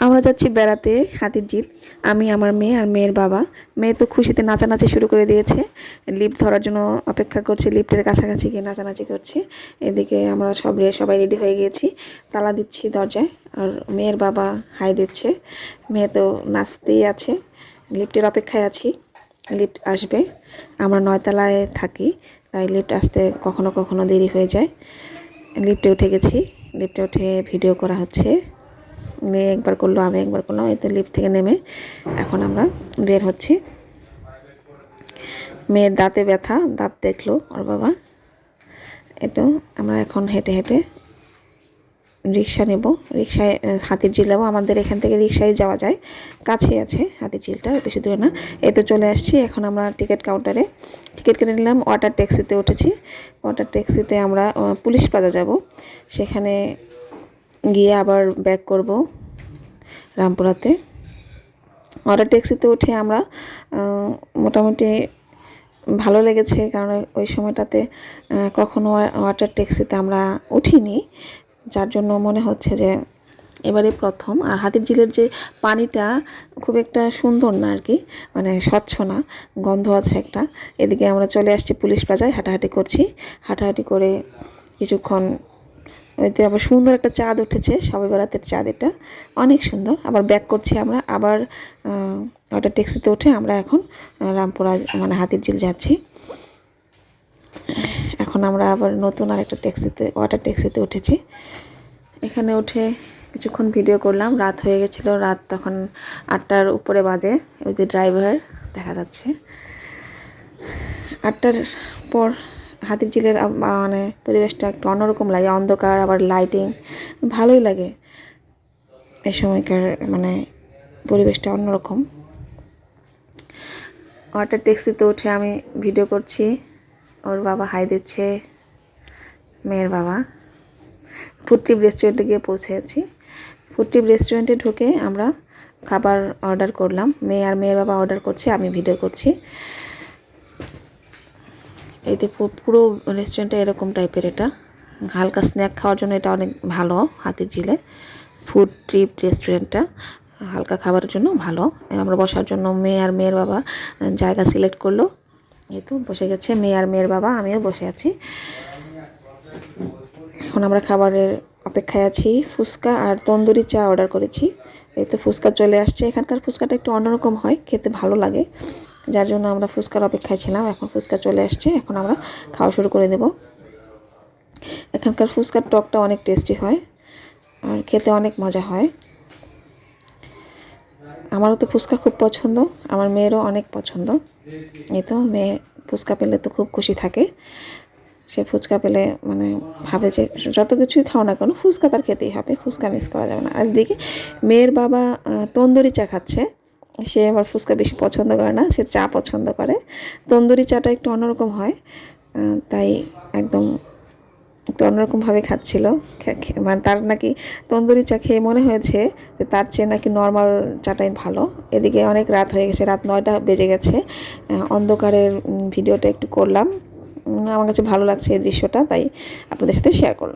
আমরা যাচ্ছি বেড়াতে হাতিরঝিল। আমি, আমার মেয়ে আর মেয়ের বাবা। মেয়ে তো খুশিতে নাচানাচি শুরু করে দিয়েছে, লিফট ধরার জন্য অপেক্ষা করছে, লিফটের কাছাকাছি গিয়ে নাচানাচি করছে। এদিকে আমরা সবাই রেডি হয়ে গিয়েছি, তালা দিচ্ছি দরজায়। আর মেয়ের বাবা হাই দিচ্ছে। মেয়ে তো নাচতেই আছে। লিফটের অপেক্ষায় আছি, লিফট আসবে। আমরা 9 তলায় থাকি, তাই লিফট আসতে কখনো কখনো দেরি হয়ে যায়। লিফটে উঠে গেছি, লিফটে উঠে ভিডিও করা হচ্ছে। মেয়ে একবার করলো, আমি একবার করলাম। এই তো লিফট থেকে নেমে এখন আমরা বের হচ্ছি। মেয়ের দাঁতে ব্যথা, দাঁত দেখলো ওর বাবা। তো আমরা এখন হেঁটে হেঁটে রিক্সা নেব, রিক্সায় হাতিরঝিল যাবো। আমাদের এখান থেকে রিক্সায় যাওয়া যায়, কাছে আছে হাতিরঝিলটা, বেশি দূরে না। এই তো চলে আসছি। এখন আমরা টিকিট কাউন্টারে টিকিট কেটে নিলাম। ওয়াটার ট্যাক্সিতে উঠেছি। ওয়াটার ট্যাক্সিতে আমরা পুলিশ প্লাজা যাব, সেখানে গিয়ে আবার ব্যাক করব রামপুরাতে। ওয়াটার ট্যাক্সিতে উঠে আমরা মোটামুটি ভালো লেগেছে, কারণ ওই সময়টাতে কখনো ওয়াটার ট্যাক্সিতে আমরা উঠিনি, যার জন্য মনে হচ্ছে যে এবারে প্রথম। আর হাতিরঝিলের যে পানিটা খুব একটা সুন্দর না আর কি, মানে স্বচ্ছ না, গন্ধ আছে একটা। এদিকে আমরা চলে আসছি পুলিশ প্লাজায়, হাঁটাহাঁটি করছি। হাঁটাহাঁটি করে কিছুক্ষণ, ওইতে আবার সুন্দর একটা চাঁদ উঠেছে, সবে বেড়াতের চাঁদ, এটা অনেক সুন্দর। আবার ব্যাক করছি আমরা, আবার ওটা ট্যাক্সিতে উঠে আমরা এখন রামপুরা মানে হাতিরঝিল যাচ্ছি। এখন আমরা আবার নতুন আরেকটা ট্যাক্সিতে, ওয়াটার ট্যাক্সিতে উঠেছি। এখানে উঠে কিছুক্ষণ ভিডিও করলাম। রাত হয়ে গেছিলো, রাত তখন 8টার উপরে বাজে। ওই যে ড্রাইভার দেখা যাচ্ছে। 8টার পর হাতিরঝিলের মানে পরিবেশটা একটু অন্যরকম লাগে, অন্ধকার, আবার লাইটিং, ভালোই লাগে। এই সময়কার মানে পরিবেশটা অন্যরকম। ওয়াটার ট্যাক্সিতে উঠে আমি ভিডিও করছি, ওর বাবা হাই দিচ্ছে, মেয়ের বাবা। ফুড ট্রিপ রেস্টুরেন্টে গিয়ে পৌঁছেছি। ফুড ট্রিপ রেস্টুরেন্টে ঢুকে আমরা খাবার অর্ডার করলাম। মেয়ে আর মেয়ের বাবা অর্ডার করছে, আমি ভিডিও করছি। এতে পুরো রেস্টুরেন্টটা এরকম টাইপের। এটা হালকা স্ন্যাক খাওয়ার জন্য এটা অনেক ভালো। হাতিরঝিলে ফুড ট্রিপ রেস্টুরেন্টটা হালকা খাবারের জন্য ভালো। আমরা বসার জন্য মেয়ে আর মেয়ের বাবা জায়গা সিলেক্ট করলো। এই তো বসে গেছে মেয়ে আর মেয়ের বাবা, আমিও বসে আছি। এখন আমরা খাবারের অপেক্ষায় আছি। ফুচকা আর তন্দুরি চা অর্ডার করেছি। এই তো ফুচকা চলে আসছে। এখানকার ফুচকাটা একটু অন্যরকম হয়, খেতে ভালো লাগে, যার জন্য আমরা ফুচকার অপেক্ষায় ছিলাম। এখন ফুচকা চলে আসছে, এখন আমরা খাওয়া শুরু করে দেব। এখানকার ফুচকার টকটা অনেক টেস্টি হয় আর খেতে অনেক মজা হয়। আমারও তো ফুচকা খুব পছন্দ, আমার মেয়েরও অনেক পছন্দ। এই তো মেয়ে ফুচকা পেলে তো খুব খুশি থাকে। সে ফুচকা পেলে মানে ভাবে যে যত কিছুই খাও না কেন, ফুচকা তার খেতেই হবে, ফুচকা মিস করা যাবে না। আর দিকে মেয়ের বাবা তন্দুরি চা খাচ্ছে। সে আবার ফুচকা বেশি পছন্দ করে না, সে চা পছন্দ করে। তন্দুরি চাটা একটু অন্যরকম হয়, তাই একদম একটু অন্যরকমভাবে খাচ্ছিল। মানে তার নাকি তন্দুরি চা খেয়ে মনে হয়েছে যে তার চেয়ে নাকি নর্মাল চাটাই ভালো। এদিকে অনেক রাত হয়ে গেছে, রাত 9টা বেজে গেছে। অন্ধকারের ভিডিওটা একটু করলাম, আমার কাছে ভালো লাগছে এই দৃশ্যটা, তাই আপনাদের সাথে শেয়ার করলাম।